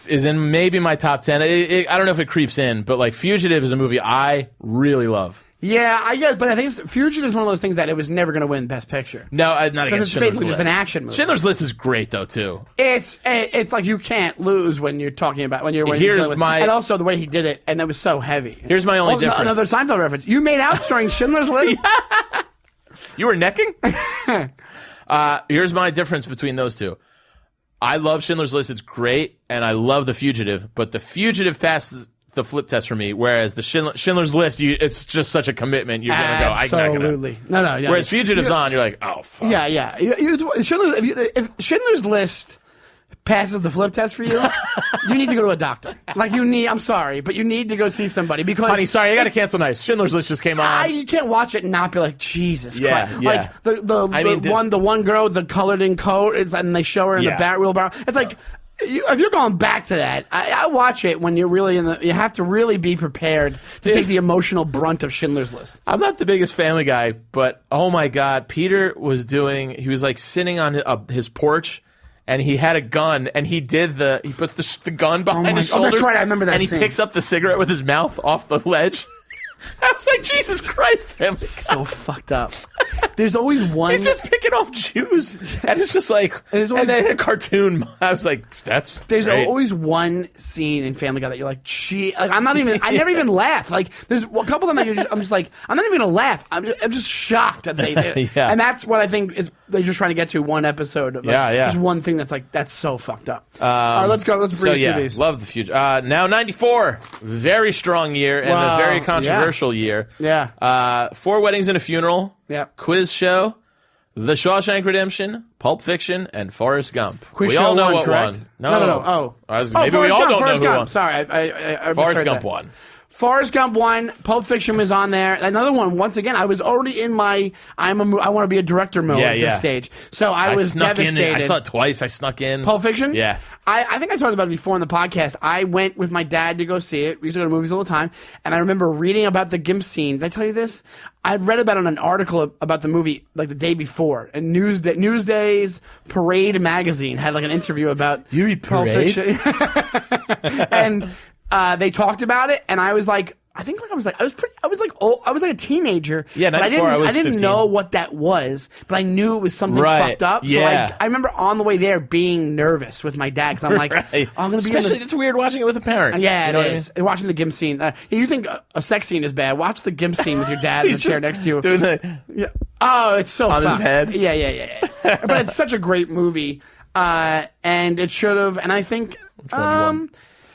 is in maybe my top 10. I don't know if it creeps in, but like Fugitive is a movie I really love. Yeah, I guess, but I think Fugitive is one of those things that it was never going to win Best Picture. No, not against it's Schindler's basically List. just an action movie. Schindler's List is great though too. It's like you can't lose when you're talking about when you're and also the way he did it, and it was so heavy. Here's my only difference. Another Seinfeld reference. You made out during Schindler's List. You were necking. Here's my difference between those two. I love Schindler's List. It's great, and I love The Fugitive. But The Fugitive passes the flip test for me, whereas the Schindler's List, it's just such a commitment. You're going to go, I'm not absolutely. No. Yeah. Whereas Fugitive's on, you're like, oh, fuck. Yeah. If Schindler's List passes the flip test for you, you need to go to a doctor. I'm sorry, but you need to go see somebody because... Honey, sorry, I got to cancel nice. Schindler's List just came on. You can't watch it and not be like, Jesus Christ. Yeah. Like, the one girl, the colored in coat, and they show her in the wheelbarrow. It's like... if you're going back to that, I watch it when you're really you have to really be prepared to take the emotional brunt of Schindler's List. I'm not the biggest Family Guy, but oh my God, Peter was he was like sitting on his porch, and he had a gun, and he puts the gun behind his shoulders. Oh, that's right, I remember that And scene. He picks up the cigarette with his mouth off the ledge. I was like, Jesus Christ, Family Guy. So fucked up. There's always one. He's just picking off Jews, and it's just like, and then a cartoon. I was like, There's great. always one scene in Family Guy that you're like, gee, like I never even laugh. Like there's a couple of them that I'm just like, I'm not even gonna laugh. I'm just shocked that they did. Yeah. And that's what I think is they're just trying to get to one episode. Of, like, There's one thing that's like that's so fucked up. All right, let's go. Let's breeze through these. Love the future. Now 94, very strong year and a very controversial year. Yeah. 4 Weddings and a Funeral. Yeah. Quiz Show, The Shawshank Redemption, Pulp Fiction, and Forrest Gump. Quiz we Show all know won, what correct? won. No. Maybe we all don't know who won. Sorry, I Forrest misread Gump that. won. Forrest Gump won. Pulp Fiction was on there. Another one. Once again, I was already in my I want to be a director mode at this stage. So I was snuck devastated. in. I saw it twice. I snuck in. Pulp Fiction? Yeah. I think I talked about it before in the podcast. I went with my dad to go see it. We used to go to movies all the time. And I remember reading about the GIMP scene. Did I tell you this? I read about it in an article about the movie like the day before. And Newsday's Parade magazine had like an interview about You read Pulp Parade? Fiction. And they talked about it. And I was like, I was like a teenager. Yeah, but 94, I didn't 15. know what that was, but I knew it was something fucked up. So Yeah. I remember on the way there being nervous with my dad because I'm like, Right. I'm going to be in Especially, this. it's weird watching it with a parent. Yeah, You know it what I is. mean? Watching the GIMP scene. You think a sex scene is bad? Watch the GIMP scene with your dad in the He's chair just next to you. doing the Yeah. Oh, it's so on his fucked. head. Yeah. But it's such a great movie, and it should have. And I think,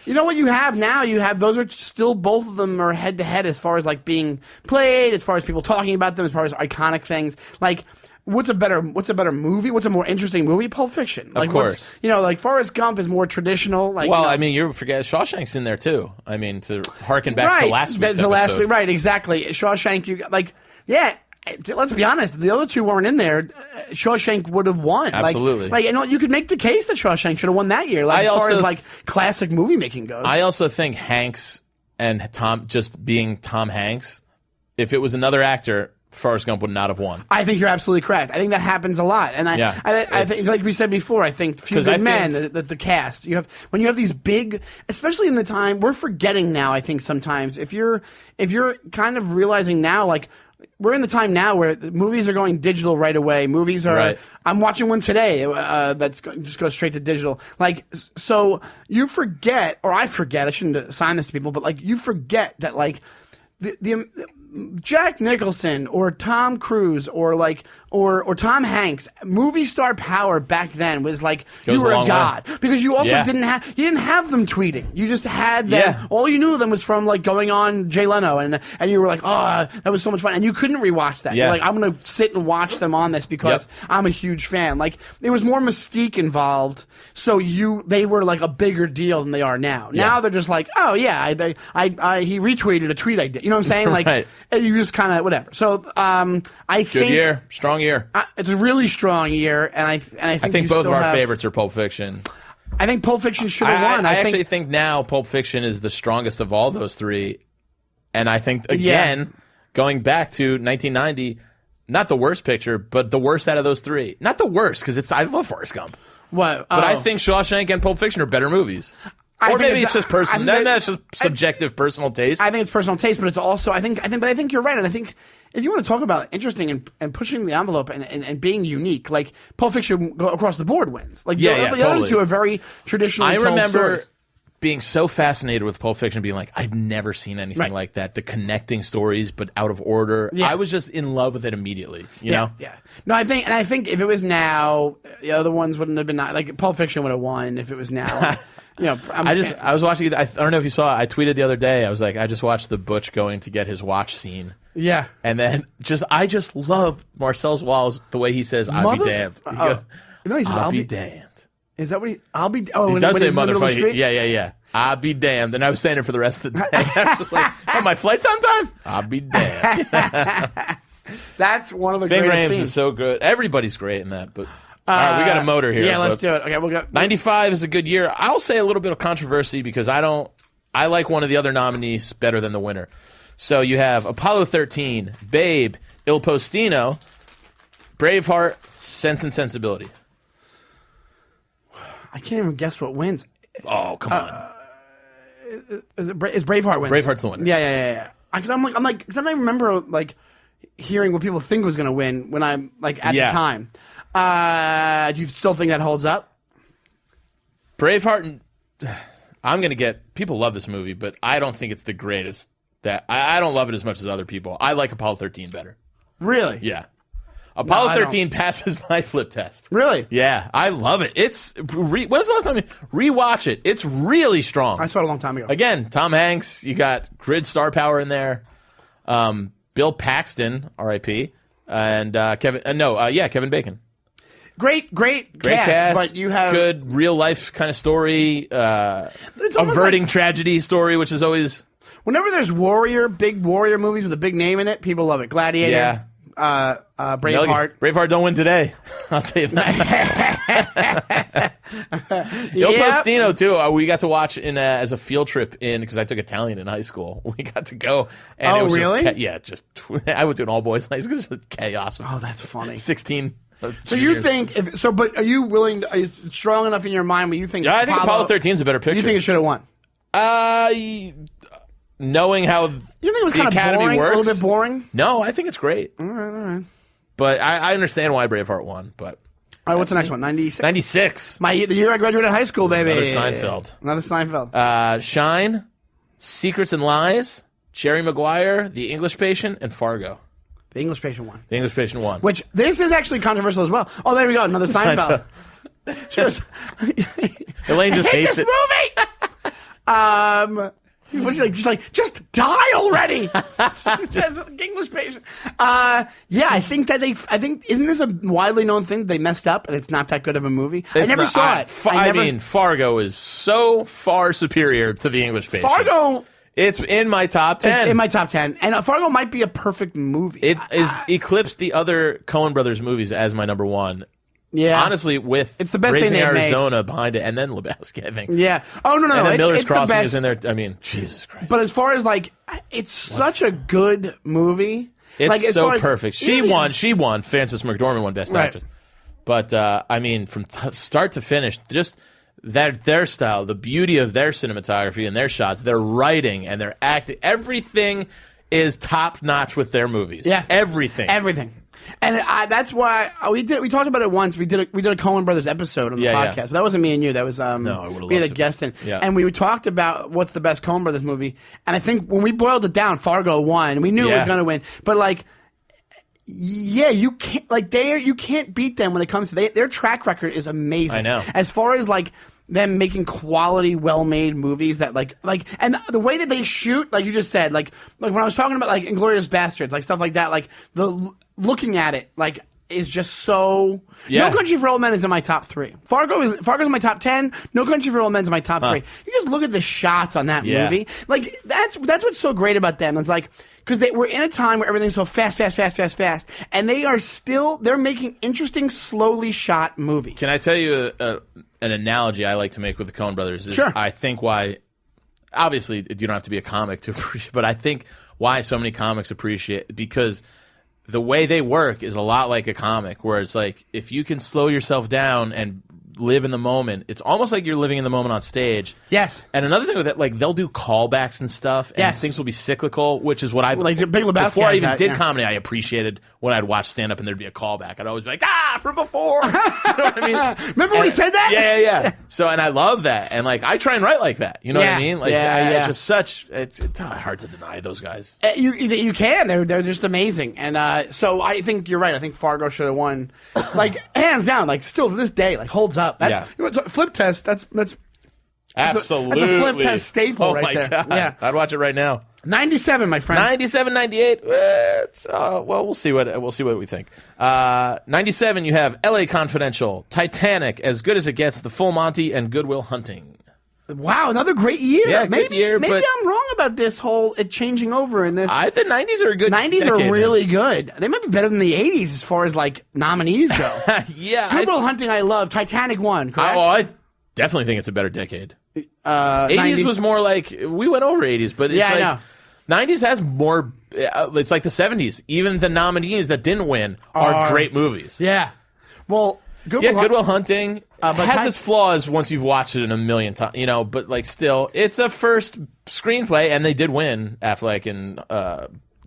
you know what you have now? You have those are still both of them are head to head as far as like being played, as far as people talking about them, as far as iconic things. Like, what's a better movie? What's a more interesting movie? Pulp Fiction. Like, of course. Like Forrest Gump is more traditional. Like, Well, I mean, you forget Shawshank's in there too. I mean, to harken back to last week's episode. last week, right? Exactly. Shawshank. Let's be honest. The other two weren't in there. Shawshank would have won. Absolutely. You could make the case that Shawshank should have won that year. Like, as far as classic movie making goes. I also think Hanks and Tom, just being Tom Hanks, if it was another actor, Forrest Gump would not have won. I think you're absolutely correct. I think that happens a lot, and I think, like we said before, I think Few Good Men, the cast. When you have these big, especially in the time we're forgetting now. I think sometimes if you're kind of realizing now, like. We're in the time now where the movies are going digital right away. Movies are. Right. I'm watching one today just goes straight to digital. Like, so you forget, or I forget. I shouldn't assign this to people, but like you forget that like the Jack Nicholson or Tom Cruise or Tom Hanks, movie star power back then was like you were a god because you also didn't have them tweeting. You just had them. Yeah. All you knew of them was from like going on Jay Leno and you were like, oh, that was so much fun, and you couldn't rewatch that. Yeah. You're like, I'm gonna sit and watch them on this because I'm a huge fan. Like there was more mystique involved, so they were like a bigger deal than they are now. Yeah. Now they're just like, oh yeah, he retweeted a tweet I did. You know what I'm saying? Like. Right. You just kind of whatever. So I think Good year, strong year. It's a really strong year, and I think both of our favorites are Pulp Fiction. I think Pulp Fiction should have won. I actually think now Pulp Fiction is the strongest of all those three, and I think again going back to 1990, not the worst picture, but the worst out of those three. Not the worst because I love Forrest Gump. What? But I think Shawshank and Pulp Fiction are better movies. Or maybe it's just personal. That's just subjective personal taste. I think it's personal taste, but it's also I think you're right, and I think if you want to talk about interesting and pushing the envelope and being unique, like Pulp Fiction across the board wins. Like the other two are very traditional. I remember stories. being so fascinated with Pulp Fiction, being like, I've never seen anything like that. The connecting stories, but out of order. Yeah. I was just in love with it immediately. You know? Yeah. No, I think if it was now, the other ones wouldn't have been like Pulp Fiction would have won if it was now. I was watching. I don't know if you saw it. I tweeted the other day. I was like, I just watched the Butch going to get his watch scene. Yeah, and then I just love Marcel Wallace the way he says, "I'll be damned." He goes, he says, "I'll be damned." Is that what he? I'll be. Oh, he does say motherfucker. Yeah. I'll be damned. And I was standing for the rest of the day. I was just like, "Oh, my flight's on time. I'll be damned." That's one of the Ving greatest Rhames scenes. is so good. Everybody's great in that, but. All right, we got a motor here. Yeah, let's do it. Okay, we'll go. 95 is a good year. I'll say a little bit of controversy because I like one of the other nominees better than the winner. So you have Apollo 13, Babe, Il Postino, Braveheart, Sense and Sensibility. I can't even guess what wins. Oh, come on. Is Braveheart wins? Braveheart's the winner. Yeah. I'm like, because I don't even remember like hearing what people think was going to win when I'm like at the time. Do you still think that holds up? Braveheart, I'm going to get, people love this movie, but I don't think it's the greatest. I don't love it as much as other people. I like Apollo 13 better. Really? Yeah. Apollo 13 passes my flip test. Really? Yeah, I love it. When's the last time you rewatch it? It's really strong. I saw it a long time ago. Again, Tom Hanks, you got grid star power in there. Bill Paxton, R.I.P. And Kevin Bacon. Great cast, but you have good real life kind of story, averting tragedy story, which is always. Whenever there's big warrior movies with a big name in it, people love it. Gladiator. Yeah. Braveheart. Braveheart don't win today. I'll tell you that. Il Postino too. We got to watch as a field trip because I took Italian in high school. We got to go. And it was really? I went to an all boys high school. It was just chaos. Oh, that's funny. 16. So you think but are you strong enough in your mind where you think? Yeah, I think Apollo 13 is a better picture. You think it should have won? Knowing how you think it was the kind of Academy boring, works, a little bit boring? No, I think it's great. All right. But I understand why Braveheart won. But all right, what's the next one? 96. 96. The year I graduated high school, baby. Another Seinfeld. Shine, Secrets and Lies, Jerry Maguire, The English Patient, and Fargo. The English Patient won. The English Patient won. Which this is actually controversial as well. Oh, there we go. Another Seinfeld. Elaine just hates this movie. What's she like? Just die already. She says English Patient. I think isn't this a widely known thing? They messed up and it's not that good of a movie. I never saw it. I mean, Fargo is so far superior to The English Patient. Fargo. It's in my top 10. It's in my top 10. And Fargo might be a perfect movie. It is eclipsed the other Coen Brothers movies as my number one. Yeah. Honestly, with it's the best Raising thing Arizona behind it, and then Lebowski, I think. Yeah. Oh, no. And then Miller's it's Crossing the best. is in there. I mean, Jesus Christ. But as far as, it's such a good movie. It's so perfect. She won. Frances McDormand won Best Actress. But, I mean, from start to finish, just their style, the beauty of their cinematography and their shots, their writing and their acting, everything is top-notch with their movies. Yeah. Everything. And that's why we talked about it once. We did a Coen Brothers episode on the podcast. But that wasn't me and you. That was we had a guest in, and we talked about what's the best Coen Brothers movie. And I think when we boiled it down, Fargo won. We knew it was going to win, but you can't you can't beat them when it comes to their track record is amazing. I know. As far as them making quality, well-made movies that and the way that they shoot, like you just said, like when I was talking about Inglourious Bastards, stuff like that, looking at it, is just so. No Country for Old Men is in my top 3. Fargo's in my top 10. No Country for Old Men's in my top 3. You just look at the shots on that movie. That's what's so great about them. It's because we're in a time where everything's so fast, and they're making interesting, slowly shot movies. Can I tell you an analogy I like to make with the Coen Brothers? Sure. I think why. Obviously, you don't have to be a comic to appreciate, but I think why so many comics appreciate because. The way they work is a lot like a comic, where it's if you can slow yourself down and live in the moment, it's almost like you're living in the moment on stage. Yes. And another thing with that, they'll do callbacks and stuff, and things will be cyclical, which is what I Big Lebowski. Before I even did comedy, I appreciated when I'd watch stand up and there'd be a callback. I'd always be from before. You know what I mean? Remember when he said that? Yeah. So, and I love that, and I try and write like that. You know what I mean? It's just such. It's hard to deny those guys. You can. They're just amazing, and so I think you're right. I think Fargo should have won, hands down. Still to this day, holds up. Flip test. That's absolutely that's a flip test staple right there. God. Yeah, I'd watch it right now. 97, my friend. 97, 98. We'll see what we think. 97. You have L.A. Confidential, Titanic, As Good as It Gets, The Full Monty, and Good Will Hunting. Wow, another great year. Yeah, maybe good year, maybe but- I'm wrong about this whole it changing over in this. The 90s are a good 90s decade, are really good. They might be better than the 80s as far as like nominees go. Yeah. Good Will Hunting, I love. Titanic won, correct? I definitely think it's a better decade. 80s 90s was more like, we went over 80s, but it's Yeah, I like, 90s has more, it's like the 70s. Even the nominees that didn't win are great movies. Yeah. Well, Good Will Hunting but has its flaws once you've watched it a million times, but like still, it's a first screenplay, and they did win, Affleck and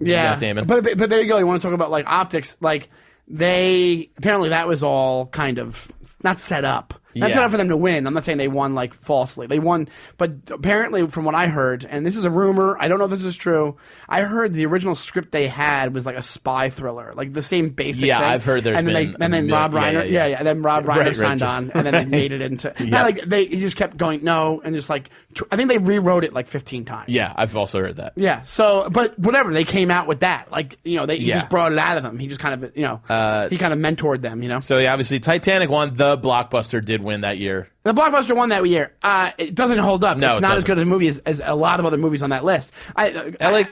Matt Damon. But there you go. You want to talk about like optics? Like apparently that was all kind of not set up. Not set up for them to win. I'm not saying they won like falsely. They won, but apparently from what I heard, and this is a rumor, I don't know if this is true. I heard the original script they had was like a spy thriller, like the same basic thing. Yeah, I've heard there's and then been and then Rob Reiner, and then Rob Reiner signed on, and then they made it into. Not like he just kept going no, and just like I think they rewrote it like 15 times. Yeah, I've also heard that. Yeah. So, but whatever, they came out with that. Like, he just brought it out of them. He just kind of, he kind of mentored them, So, yeah, obviously, Titanic won. The blockbuster did win that year. The blockbuster won that year. It doesn't hold up. No, it's not as good a movie as a lot of other movies on that list. LA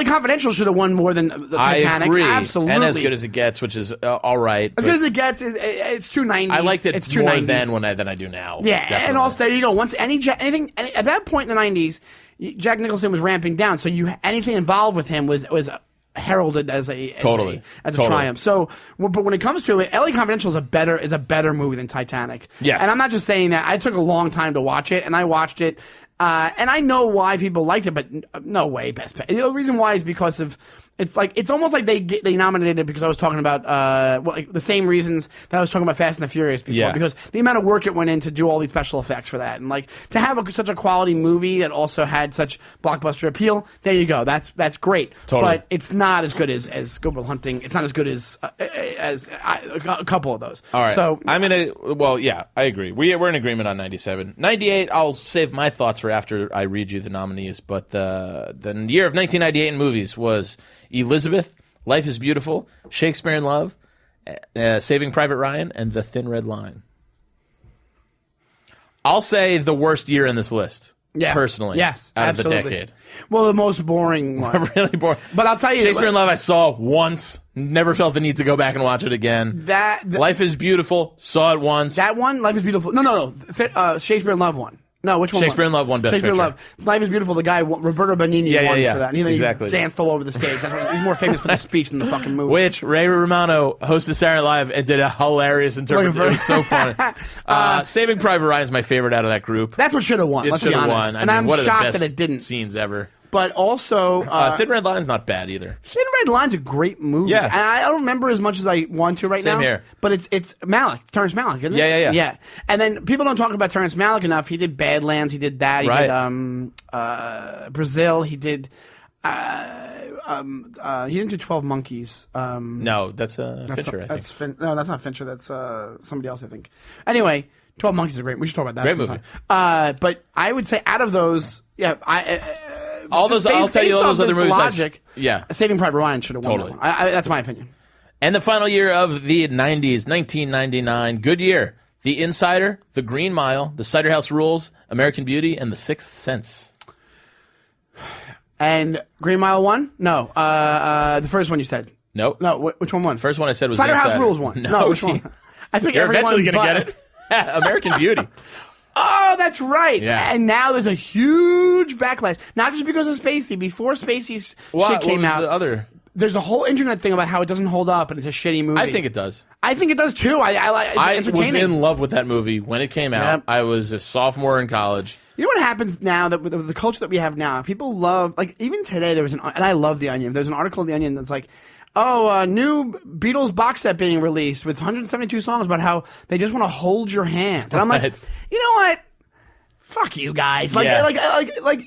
Confidential should have won more than the Titanic. I agree. Absolutely. And As Good as It Gets, which is all right. As good as it gets, it's 290s. I liked it it's more 290s. than I do now. Yeah, Definitely. and also there you go. Once anything at that point in the 90s, Jack Nicholson was ramping down, so anything involved with him was heralded as a triumph. So, but when it comes to it, LA Confidential is a better movie than Titanic. Yes. And I'm not just saying that. I took a long time to watch it, and I watched it, and I know why people liked it, but no way Best Picture. The reason why is because of. It's almost like they nominated it because I was talking about the same reasons that I was talking about Fast and the Furious before. Yeah. Because the amount of work it went in to do all these special effects for that, and like to have such a quality movie that also had such blockbuster appeal. There you go. That's great. Totally. But it's not as good as Good Will Hunting. It's not as good as a couple of those. All right. So I agree. We're in agreement on 97. 98, I'll save my thoughts for after I read you the nominees. But the year of 1998 in movies was Elizabeth, Life is Beautiful, Shakespeare in Love, Saving Private Ryan, and The Thin Red Line. I'll say the worst year in this list. Yeah. Personally. Yes. Out absolutely. of the decade. Well, the most boring one. Really boring. But I'll tell you, Shakespeare in Love I saw once. Never felt the need to go back and watch it again. Life is Beautiful. Saw it once. That one, Life is Beautiful. No. Shakespeare in Love one. No, which one? Shakespeare in Love won Best Shakespeare in Picture. Love. Life is Beautiful. The guy Roberto Benigni won for that. And he danced all over the stage. He's more famous for the speech than the fucking movie. Which Ray Romano hosted Saturday Night Live and did a hilarious interpretation. It was so funny. Saving Private Ryan is my favorite out of that group. That's what should have won. Let's be honest. Won. And I'm one of the shocked best that it didn't. Scenes ever. But also, Thin Red Line's not bad either. Thin Red Line's a great movie. Yeah. And I don't remember as much as I want to right now. Same here. But it's Malick, Terrence Malick, isn't it? Yeah. And then people don't talk about Terrence Malick enough. He did Badlands. He did that. He did Brazil. He did. He didn't do 12 Monkeys. No, that's Fincher. I think. No, that's not Fincher. That's somebody else. I think. Anyway, 12 Monkeys are great. We should talk about that. Great sometime. movie. But I would say out of those, I'll tell you all those other movies. Logic, yeah. Saving Private Ryan should have won. Totally. That one. That's my opinion. And the final year of the 90s, 1999. Good year. The Insider, The Green Mile, The Cider House Rules, American Beauty, and The Sixth Sense. And Green Mile won? No. The first one you said. Nope. No, which one won? First one I said was Cider The House Insider. Rules won. No, which one? I think You're eventually going to get it. American Beauty. Oh, that's right. Yeah. And now there's a huge backlash. Not just because of Spacey. Before Spacey's shit came out. The other? There's a whole internet thing about how it doesn't hold up and it's a shitty movie. I think it does. I think it does too. I was in love with that movie when it came out. Yep. I was a sophomore in college. You know what happens now that with the culture that we have now? People love, like, even today there was and I love The Onion. There's an article in The Onion that's like, new Beatles box set being released with 172 songs about how they just want to hold your hand. And I'm like, you know what? Fuck you guys. Like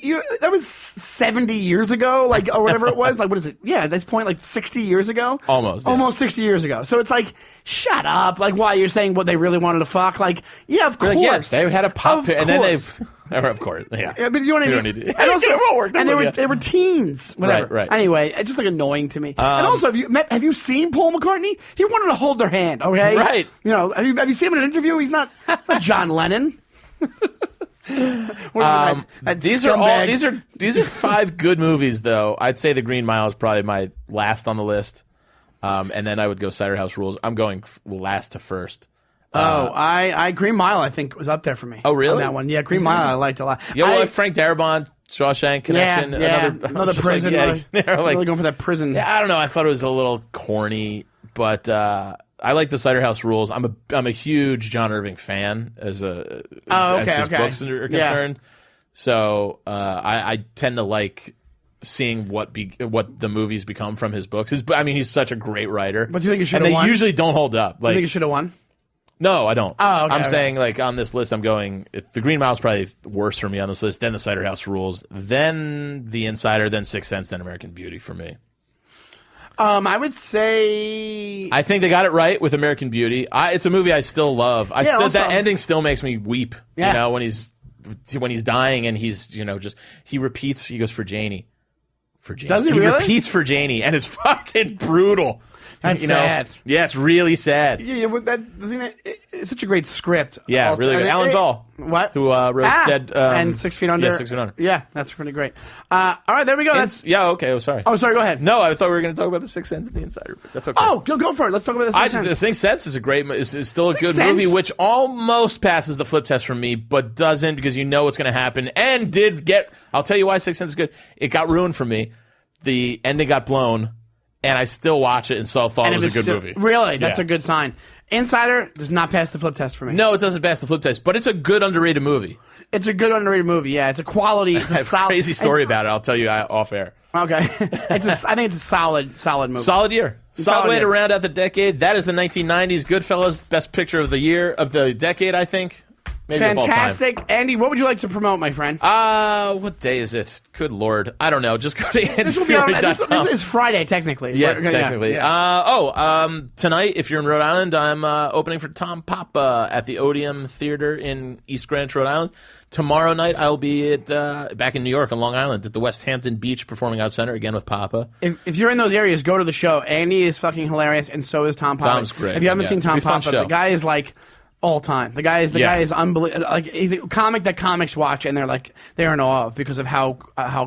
you, that was 70 years ago, like, or whatever it was. Like, what is it? Yeah, at this point, like 60 years ago? Almost. Yeah. Almost 60 years ago. So it's like, shut up. Like, why? You're saying what they really wanted to fuck? Like, yeah, of course. Like, yeah, they had a pop, and then they've. Of course, yeah. Yeah, but you know what I mean? Don't need to, and also, and they were teens, whatever. Right. Anyway, it's just like annoying to me. And also, have you seen Paul McCartney? He wanted to hold their hand, okay? Right. You know, have you seen him in an interview? He's not John Lennon. These are 5 good movies, though. I'd say The Green Mile is probably my last on the list, and then I would go Cider House Rules. I'm going last to first. I Green Mile I think was up there for me. Oh, really? On that one, yeah. Green Mile I liked a lot. Yeah, well, Frank Darabont, Shawshank Connection, another prison. Really going for that prison. Yeah, I don't know. I thought it was a little corny, but I like the Cider House Rules. I'm a huge John Irving fan as his books are concerned. So I tend to like seeing what the movies become from his books. He's such a great writer. But do you think it should have won? And they usually don't hold up. You think it should have won? No, I don't. Oh, okay, I'm saying, like, on this list, I'm going, The Green Mile is probably worse for me on this list, then The Cider House Rules, then The Insider, then Sixth Sense, then American Beauty for me. I would say... I think they got it right with American Beauty. It's a movie I still love. That ending still makes me weep, when he's dying and he's, he repeats, he goes, for Janie. For Janie. Does he really? He repeats for Janie, and it's fucking brutal. That's sad. Yeah, it's really sad. Yeah, the thing it's such a great script. Yeah, really good. Alan Ball. What? Who wrote Dead... and 6 Feet Under. Yeah, 6 Feet Under. Yeah, that's pretty great. All right, there we go. Okay. Oh, sorry. Oh, sorry, go ahead. No, I thought we were going to talk about The Sixth Sense and The Insider, but that's okay. Oh, go for it. Let's talk about The Sixth Sense. The Sixth Sense is is still a good movie, which almost passes the flip test for me, but doesn't because you know what's going to happen, and I'll tell you why Sixth Sense is good. It got ruined for me. The ending got blown. And I still watch it and thought it was a good movie. Really? That's a good sign. Insider does not pass the flip test for me. No, it doesn't pass the flip test, but it's a good underrated movie. It's a good underrated movie, yeah. It's a quality. It's a solid. Crazy story about it. I'll tell you off air. Okay. I think it's a solid movie. Solid year. Solid way to round out the decade. That is the 1990s. Goodfellas, best picture of the decade, I think. Maybe fantastic. Andy, what would you like to promote, my friend? What day is it? Good Lord. I don't know. Just go to This is Friday, technically. Yeah, technically. Yeah. Tonight, if you're in Rhode Island, I'm opening for Tom Papa at the Odeum Theater in East Greenwich, Rhode Island. Tomorrow night, I'll be back in New York on Long Island at the West Hampton Beach Performing Arts Center, again with Papa. If you're in those areas, go to the show. Andy is fucking hilarious, and so is Tom Papa. Tom's great. If you haven't seen Tom Papa, the guy is like... all time. The guy is unbelievable. Like, he's a comic that comics watch, and they're in awe of because of how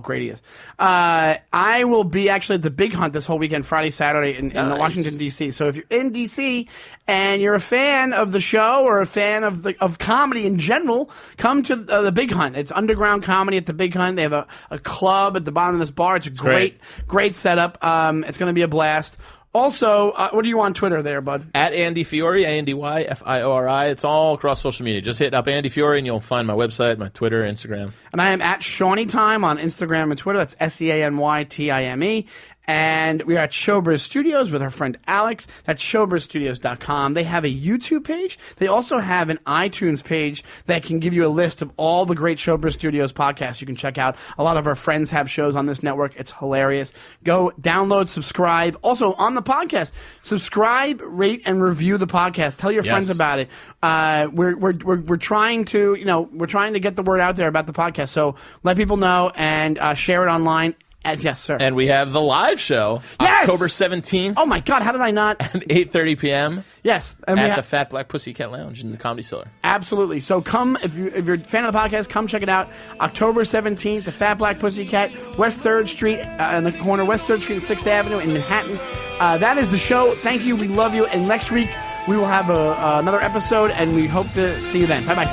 great he is. I will be actually at the Big Hunt this whole weekend, Friday, Saturday in Washington D.C. So if you're in D.C. and you're a fan of the show or a fan of comedy in general, come to the Big Hunt. It's underground comedy at the Big Hunt. They have a club at the bottom of this bar. It's a great setup. It's going to be a blast. Also, what do you on Twitter there, bud? At Andy Fiori, AndyFiori. It's all across social media. Just hit up Andy Fiori and you'll find my website, my Twitter, Instagram. And I am at Shawnee Time on Instagram and Twitter. That's SeanyTime. And we are at Showbiz Studios with our friend Alex. That's showbizstudios.com. They have a YouTube page. They also have an iTunes page that can give you a list of all the great Showbiz Studios podcasts you can check out. A lot of our friends have shows on this network. It's hilarious. Go download, subscribe. Also, on the podcast, subscribe, rate, and review the podcast. Tell your friends about it. We're trying to, get the word out there about the podcast. So let people know and share it online. Yes, sir. And we have the live show, October 17th. Oh, my God. How did I not? At 8:30 p.m. Yes. And at the Fat Black Pussycat Lounge in the Comedy Cellar. Absolutely. So come, if you're a fan of the podcast, come check it out. October 17th, the Fat Black Pussycat, West 3rd Street, on the corner, West 3rd Street and 6th Avenue in Manhattan. That is the show. Thank you. We love you. And next week, we will have another episode, and we hope to see you then. Bye-bye.